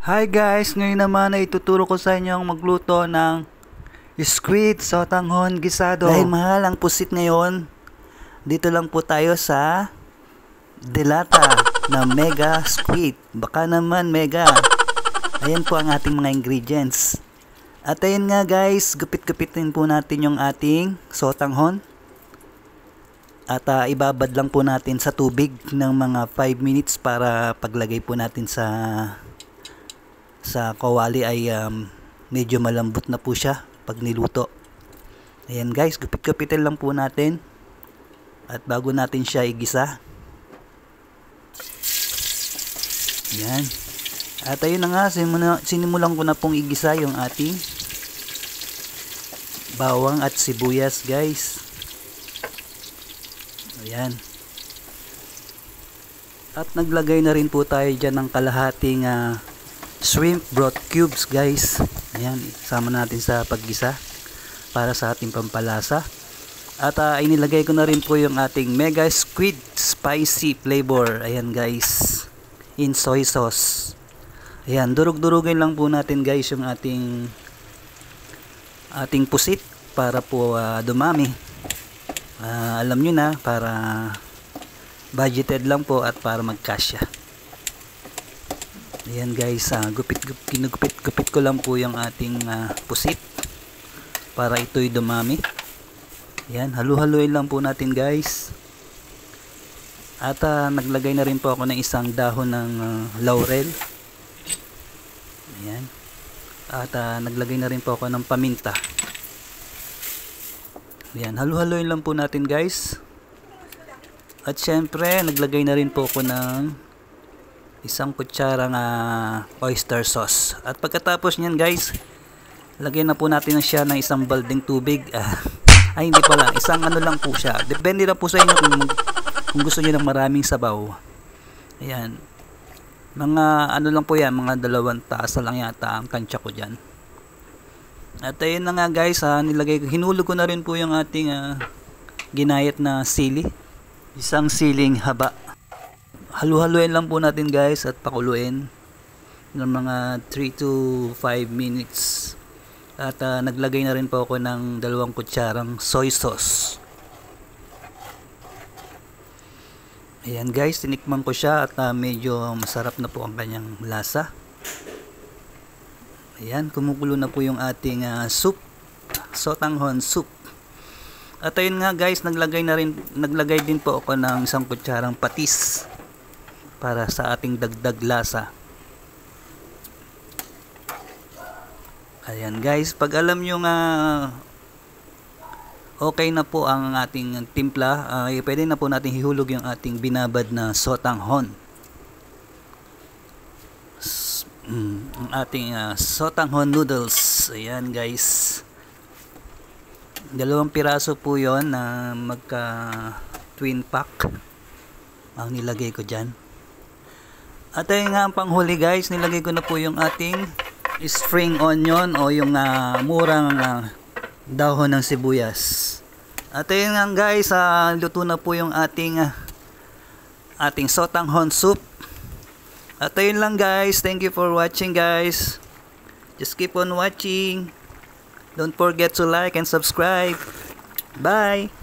Hi guys, ngayon naman ay ituturo ko sa inyo ang magluto ng squid sotanghon gisado. Dahil mahal ang pusit ngayon, dito lang po tayo sa Delata na mega squid. Baka naman mega. Ayan po ang ating mga ingredients. At ayun nga guys, gupit-gupitin po natin yung ating sotanghon. At ibabad lang po natin sa tubig ng mga 5 minutes para paglagay po natin sa kawali ay medyo malambot na po siya pag niluto. Ayan guys, gupit-gupitin lang po natin. At bago natin siya igisa. Ayan. At ayun na nga, sinimulan ko na pong igisa yung ating bawang at sibuyas guys. Ayan. At naglagay na rin po tayo dyan ng kalahating shrimp broth cubes guys. Ayan, sama natin sa paggisa para sa ating pampalasa. At inilagay ko na rin po yung ating mega squid spicy flavor. Ayan guys, in soy sauce. Ayan, durug-durugin lang po natin guys yung ating pusit para po dumami. Alam nyo na, para budgeted lang po at para magkasya. Ayan guys, ginugupit ko lang po yung ating pusit para ito'y dumami. Ayan, halu-haluin lang po natin guys. At naglagay na rin po ako ng isang dahon ng laurel. Ayan. At naglagay na rin po ako ng paminta. Ayan, halu-haluin lang po natin guys. At syempre, naglagay na rin po ako ng isang kutsarang oyster sauce. At pagkatapos niyan guys, lagyan na po natin siya ng isang balding tubig. Ay hindi pala, isang ano lang po siya. Depende lang po sa inyo kung gusto niyo ng maraming sabaw. Ayan. Mga ano lang po yan, mga 2 taasa lang yata ang tansya ko dyan. At ayun na nga guys, hinulog ko na rin po yung ating ginayat na sili. Isang siling haba. Halu-haluin lang po natin guys at pakuluin ng mga 3 to 5 minutes. At naglagay na rin po ako ng 2 kutsarang soy sauce. Ayan guys, tinikman ko siya at medyo masarap na po ang kanyang lasa. Ayan, kumukulo na po yung ating soup, sotanghon soup. At ayun nga guys, naglagay din po ako ng 1 kutsarang patis para sa ating dagdag lasa. Ayan guys, pag alam nyo nga okay na po ang ating timpla, pwede na po natin hihulog yung ating binabad na sotanghon. Ang ating sotanghon noodles. Ayan guys, 2 piraso po yon na magka twin pack ang nilagay ko dyan. At ayun nga ang panghuli guys, nilagay ko na po yung ating spring onion o yung murang dahon ng sibuyas. At ayun nga guys, luto na po yung ating sotanghon soup. At ayun lang guys, thank you for watching guys. Just keep on watching. Don't forget to like and subscribe. Bye!